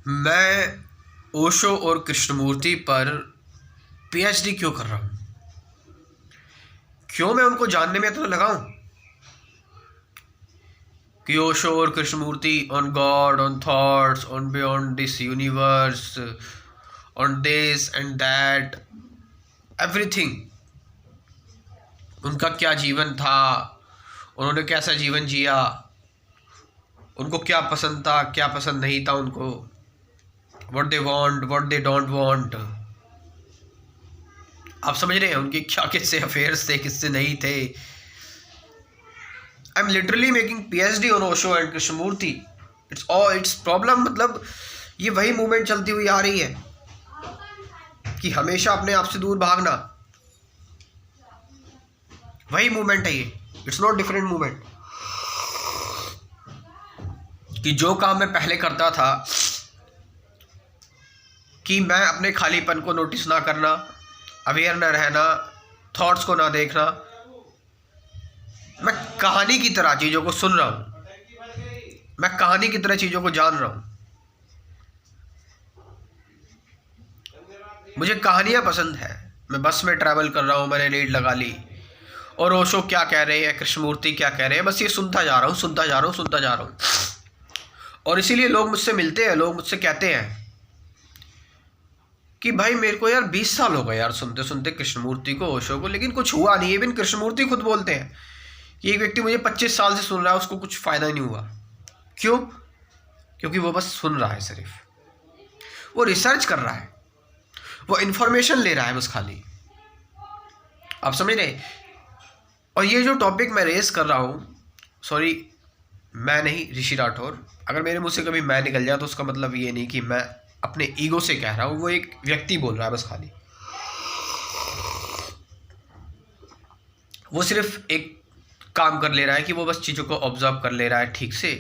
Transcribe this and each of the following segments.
मैं ओशो और कृष्णमूर्ति पर पीएचडी क्यों कर रहा हूँ? क्यों मैं उनको जानने में इतना लगा हूँ कि ओशो और Krishnamurti on God, on thoughts, on beyond this universe, on this and that, everything. उनका क्या जीवन था, उन्होंने कैसा जीवन जिया, उनको क्या पसंद था, क्या पसंद नहीं था उनको, what they want, what they don't want. आप समझ रहे हैं उनके क्या किससे अफेयर्स थे, किससे नहीं थे। I am literally making PhD on Osho and Krishnamurti. It's problem, मतलब ये वही मूवमेंट चलती हुई आ रही है कि हमेशा अपने आप से दूर भागना, वही मूवमेंट है ये। It's not different movement. कि जो काम मैं पहले करता था कि मैं अपने खालीपन को नोटिस ना करना, अवेयर ना रहना, थॉट्स को ना देखना, मैं कहानी की तरह चीज़ों को सुन रहा हूँ, मैं कहानी की तरह चीज़ों को जान रहा हूँ। मुझे कहानियाँ पसंद है। मैं बस में ट्रैवल कर रहा हूँ, मैंने लीड लगा ली और ओशो क्या कह रहे हैं, कृष्णमूर्ति क्या कह रहे हैं, बस ये सुनता जा रहा हूँ, सुनता जा रहा हूँ, सुनता जा रहा हूँ। और इसीलिए लोग मुझसे मिलते हैं, लोग मुझसे कहते हैं कि भाई मेरे को यार 20 साल हो गए यार सुनते सुनते कृष्णमूर्ति को, ओशो को, लेकिन कुछ हुआ नहीं। इवन कृष्णमूर्ति खुद बोलते हैं कि एक व्यक्ति मुझे 25 साल से सुन रहा है, उसको कुछ फ़ायदा नहीं हुआ। क्यों? क्योंकि वो बस सुन रहा है, सिर्फ वो रिसर्च कर रहा है, वो इन्फॉर्मेशन ले रहा है बस खाली। आप समझ रहे? और ये जो टॉपिक मैं रेस कर रहा हूँ, सॉरी मैं नहीं, ऋषि राठौर, अगर मेरे मुंह से कभी मैं निकल जाए तो उसका मतलब ये नहीं कि मैं अपने ईगो से कह रहा हूँ, वो एक व्यक्ति बोल रहा है बस खाली। वो सिर्फ एक काम कर ले रहा है कि वो बस चीज़ों को ऑब्जर्व कर ले रहा है ठीक से,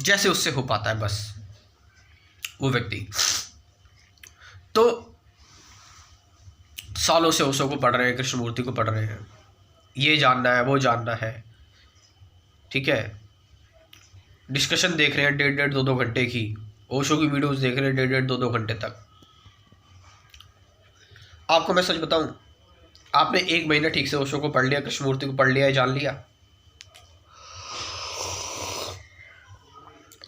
जैसे उससे हो पाता है बस वो व्यक्ति। तो सालों से ओशो को पढ़ रहे हैं, कृष्णमूर्ति को पढ़ रहे हैं, ये जानना है, वो जानना है, ठीक है। डिस्कशन देख रहे हैं 1.5-2 घंटे की, ओशो की वीडियोस देख रहे हैं 1.5-2 घंटे तक। आपको मैं सच बताऊं, आपने 1 महीना ठीक से ओशो को पढ़ लिया, कृष्णमूर्ति को पढ़ लिया, जान लिया,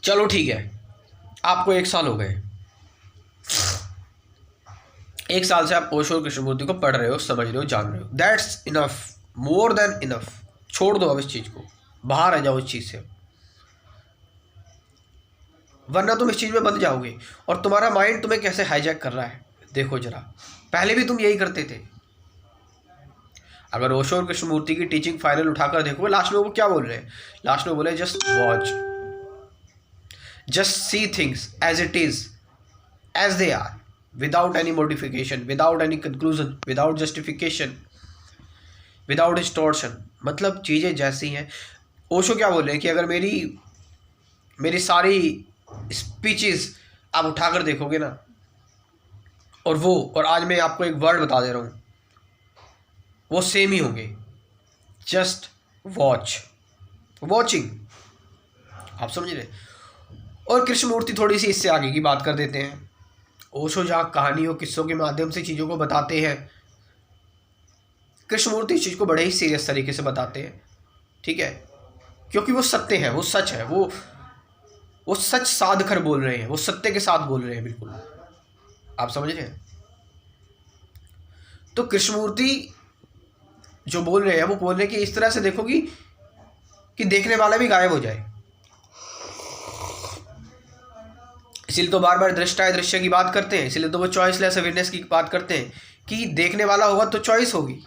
चलो ठीक है। आपको 1 साल हो गए, 1 साल से आप ओशो और कृष्णमूर्ति को पढ़ रहे हो, समझ रहे हो, जान रहे हो, that's enough, more than enough. छोड़ दो अब इस चीज़ को, बाहर आ जाओ इस चीज़ से, वरना तुम इस चीज़ में बंध जाओगे। और तुम्हारा माइंड तुम्हें कैसे हाईजैक कर रहा है देखो जरा। पहले भी तुम यही करते थे। अगर ओशो और कृष्णमूर्ति की टीचिंग फाइनल उठाकर देखो, लास्ट में वो क्या बोल रहे हैं? लास्ट में बोले just watch, just see things as it is, as they are, without any modification, without any conclusion, without justification, without distortion. मतलब चीज़ें जैसी हैं। ओशो क्या बोल रहे हैं कि अगर मेरी सारी स्पीचेस आप उठाकर देखोगे ना, और आज मैं आपको एक वर्ड बता दे रहा हूँ, वो सेम ही होंगे। Just watch, watching. आप समझ रहे? और कृष्णमूर्ति थोड़ी सी इससे आगे की बात कर देते हैं। ओशो जहाँ कहानियों, किस्सों के माध्यम से चीज़ों को बताते हैं, कृष्णमूर्ति इस चीज़ को बड़े ही सीरियस तरीके से बताते हैं, ठीक है। क्योंकि वो सत्य है, वो सच है, वो सच साध कर बोल रहे हैं, वो सत्य के साथ बोल रहे हैं, बिल्कुल। आप समझ रहे हैं? तो कृष्णमूर्ति जो बोल रहे हैं, वो बोल रहे हैं कि इस तरह से देखो कि देखने वाला भी गायब हो जाए। इसीलिए तो बार बार दृष्टा दृश्य की बात करते हैं, इसीलिए तो वो चॉइसलेस अवेयरनेस की बात करते हैं कि देखने वाला होगा तो चॉइस होगी,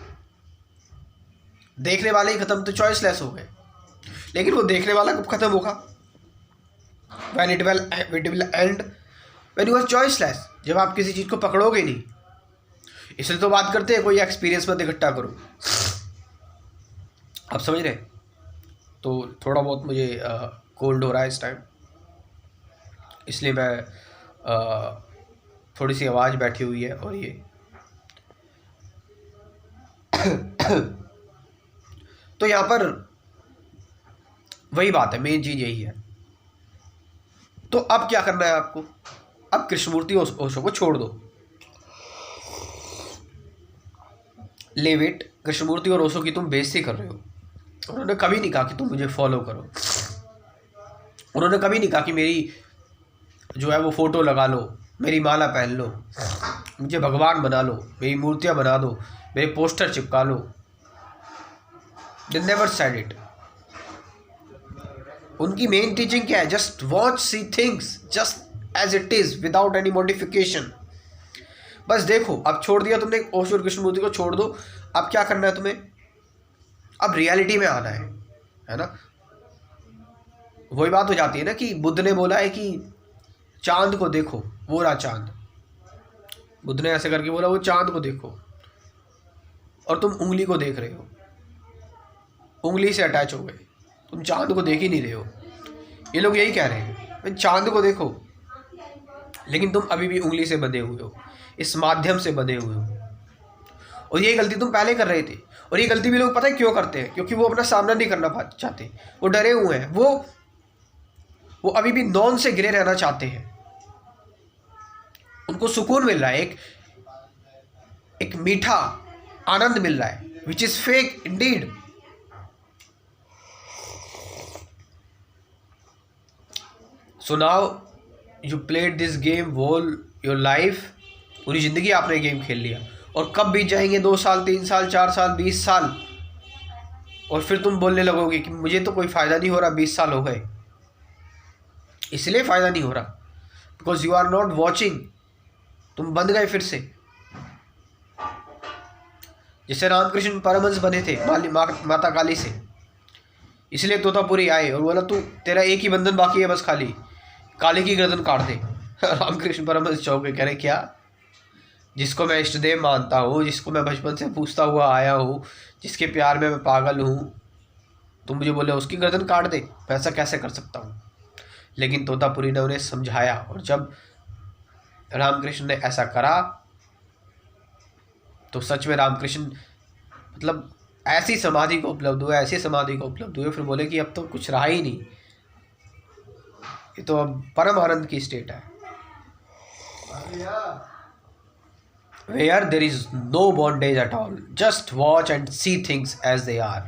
देखने वाले ही खत्म तो चॉइसलेस हो गए। लेकिन वो देखने वाला कब खत्म होगा? when it will end when you are choiceless, जब आप किसी चीज़ को पकड़ोगे नहीं। इसलिए तो बात करते हैं कोई एक्सपीरियंस मत इकट्ठा करो। आप समझ रहे? तो थोड़ा बहुत मुझे कोल्ड हो रहा है इस टाइम, इसलिए मैं थोड़ी सी आवाज़ बैठी हुई है। और ये तो यहाँ पर वही बात है, मेन चीज़ यही है। तो अब क्या करना है आपको? अब कृष्णमूर्ति ओशो को छोड़ दो, लीव इट। कृष्णमूर्ति और ओशो की तुम बेइज्जती कर रहे हो। उन्होंने कभी नहीं कहा कि तुम मुझे फॉलो करो, उन्होंने कभी नहीं कहा कि मेरी जो है वो फ़ोटो लगा लो, मेरी माला पहन लो, मुझे भगवान बना लो, मेरी मूर्तियाँ बना दो, मेरे पोस्टर चिपका लो। They never said it. उनकी मेन टीचिंग क्या है? Just watch see things just as it is without any modification. बस देखो, अब छोड़ दिया तुमने ओशो और कृष्णमूर्ति को, छोड़ दो। अब क्या करना है तुम्हें? अब रियलिटी में आना है ना। वही बात हो जाती है ना कि बुद्ध ने बोला है कि चांद को देखो, वो रहा चांद। बुद्ध ने ऐसे करके बोला वो चांद को देखो, और तुम उंगली को देख रहे हो, उंगली से अटैच हो गए, तुम चांद को देख ही नहीं रहे हो। ये लोग यही कह रहे हैं, चांद को देखो, लेकिन तुम अभी भी उंगली से बंधे हुए हो, इस माध्यम से बंधे हुए हो। और ये गलती तुम पहले कर रहे थे। और ये गलती भी लोग पता है क्यों करते हैं? क्योंकि वो अपना सामना नहीं करना चाहते, वो डरे हुए हैं, वो अभी भी नॉन से घिरे रहना चाहते हैं। उनको सुकून मिल रहा है, एक मीठा आनंद मिल रहा है, which is fake indeed. So now you played this game whole your life. पूरी जिंदगी आपने गेम खेल लिया, और कब बीत जाएंगे 2 साल, 3 साल, 4 साल, 20 साल, और फिर तुम बोलने लगोगे कि मुझे तो कोई फ़ायदा नहीं हो रहा, 20 साल हो गए। इसलिए फ़ायदा नहीं हो रहा because you are not watching. तुम बंद गए फिर से। जैसे रामकृष्ण परमहंस बने थे माता काली से, इसलिए तोतापुरी आए और बोला तू तेरा एक ही बंधन बाकी है, बस खाली काली की गर्दन काट दे। रामकृष्ण परमहंस चौंके, कह रहे क्या? जिसको मैं इष्टदेव मानता हूँ, जिसको मैं बचपन से पूछता हुआ आया हूँ, जिसके प्यार में मैं पागल हूँ, तुम मुझे बोले उसकी गर्दन काट दे? मैं ऐसा कैसे कर सकता हूँ? लेकिन तोतापुरी ने उन्हें समझाया, और जब रामकृष्ण ने ऐसा करा तो सच में रामकृष्ण मतलब ऐसी समाधि को उपलब्ध हुए, ऐसी समाधि को उपलब्ध हुए, फिर बोले कि अब तो कुछ रहा ही नहीं, ये तो अब परम आनंद की स्टेट है। Where there is no bondage at all, just watch and see things as they are.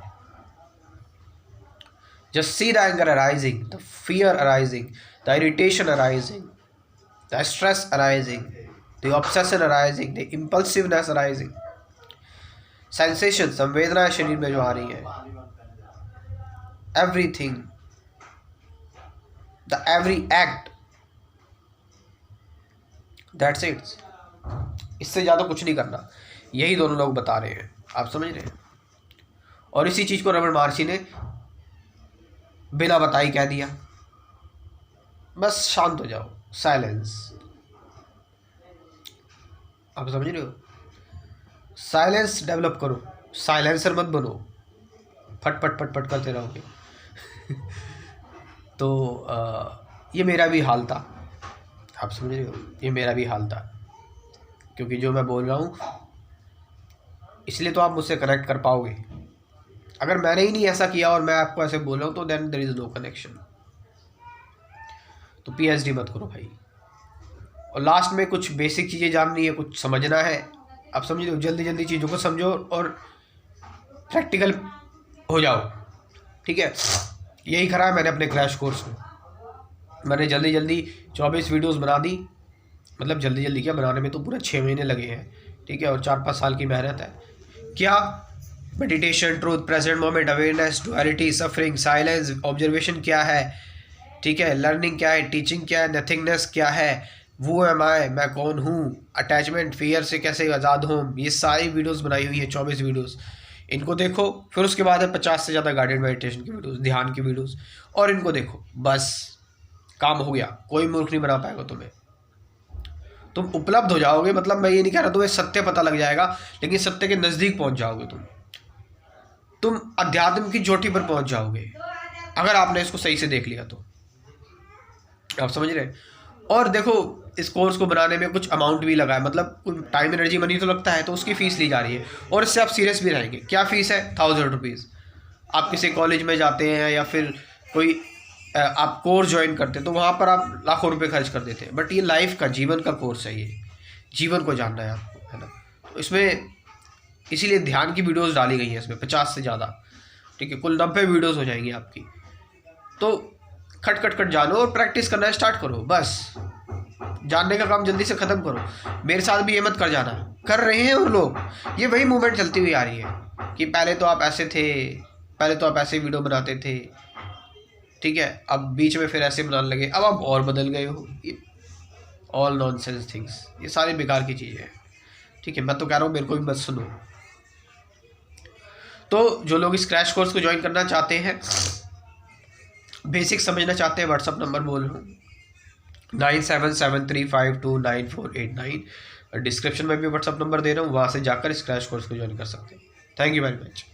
Just see the anger arising, the fear arising, the irritation arising, the stress arising, the obsession arising, the impulsiveness arising. Sensation, संवेदनाएं शरीर में जो आ रही हैं, everything, the every act, that's it. इससे ज़्यादा कुछ नहीं करना। यही दोनों लोग बता रहे हैं, आप समझ रहे हैं। और इसी चीज़ को रमन महर्षि ने बिना बताई कह दिया, बस शांत हो जाओ, साइलेंस। आप समझ रहे हो? साइलेंस डेवलप करो, साइलेंसर मत बनो, फट फट फट फट करते रहोगे। तो ये मेरा भी हाल था, आप समझ रहे हो, ये मेरा भी हाल था। क्योंकि जो मैं बोल रहा हूँ इसलिए तो आप मुझसे कनेक्ट कर पाओगे। अगर मैंने ही नहीं ऐसा किया और मैं आपको ऐसे बोल रहा हूँ तो then there is no connection. तो पीएचडी मत करो भाई। और लास्ट में कुछ बेसिक चीज़ें जाननी है, कुछ समझना है, आप समझ लो, जल्दी जल्दी चीज़ों को समझो और प्रैक्टिकल हो जाओ, ठीक है। यही करा है मैंने अपने क्रैश कोर्स में। मैंने जल्दी जल्दी 24 वीडियोस बना दी, मतलब जल्दी जल्दी क्या, बनाने में तो पूरा 6 महीने लगे हैं, ठीक है, और 4-5 साल की मेहनत है। क्या? Meditation, truth, present moment, awareness, duality, suffering, silence, observation क्या है, ठीक है, लर्निंग क्या है, टीचिंग क्या है, नथिंगनेस क्या है, वो एम आई, मैं कौन हूँ, अटैचमेंट, फियर से कैसे आज़ाद हूँ, ये सारी वीडियोस बनाई हुई है, 24 वीडियोस। इनको देखो, फिर उसके बाद है 50 से ज़्यादा गाइडेड मेडिटेशन की वीडियोस, ध्यान की वीडियोस, और इनको देखो, बस काम हो गया। कोई मूर्ख नहीं बना पाएगा तुम्हें, तुम उपलब्ध हो जाओगे। मतलब मैं ये नहीं कह रहा तुम्हें सत्य पता लग जाएगा, लेकिन सत्य के नज़दीक पहुंच जाओगे तुम अध्यात्म की चोटी पर पहुंच जाओगे, अगर आपने इसको सही से देख लिया तो। आप समझ रहे हैं? और देखो, इस कोर्स को बनाने में कुछ अमाउंट भी लगा है, मतलब कुछ टाइम, एनर्जी, मनी तो लगता है, तो उसकी फ़ीस ली जा रही है, और इससे आप सीरियस भी रहेंगे। क्या फ़ीस है? 1000 रुपीज़। आप किसी कॉलेज में जाते हैं या फिर कोई आप कोर्स ज्वाइन करते तो वहाँ पर आप लाखों रुपए खर्च कर देते, बट ये लाइफ का, जीवन का कोर्स है, ये जीवन को जानना है आपको, है ना। तो इसमें इसीलिए ध्यान की वीडियोस डाली गई हैं इसमें 50 से ज़्यादा, ठीक है, कुल 90 वीडियोस हो जाएंगी आपकी। तो खट खट खट जानो और प्रैक्टिस करना स्टार्ट करो, बस जानने का काम जल्दी से ख़त्म करो। मेरे साथ भी ये मत कर जाना, कर रहे हैं और लोग, ये वही मूवमेंट चलती हुई आ रही है कि पहले तो आप ऐसे थे, पहले तो आप ऐसे वीडियो बनाते थे, ठीक है, अब बीच में फिर ऐसे बनाने लगे, अब आप और बदल गए हो। ये ऑल नॉनसेंस थिंग्स, ये सारी बेकार की चीज़ें हैं, ठीक है। मैं तो कह रहा हूँ मेरे को भी मत सुनो। तो जो लोग इस क्रैश कोर्स को ज्वाइन करना चाहते हैं, बेसिक समझना चाहते हैं, व्हाट्सअप नंबर बोल रहा हूँ 9773529489। डिस्क्रिप्शन में भी व्हाट्सअप नंबर दे रहा हूँ, वहाँ से जाकर इस क्रैश कोर्स को ज्वाइन कर सकते हैं। Thank you very much.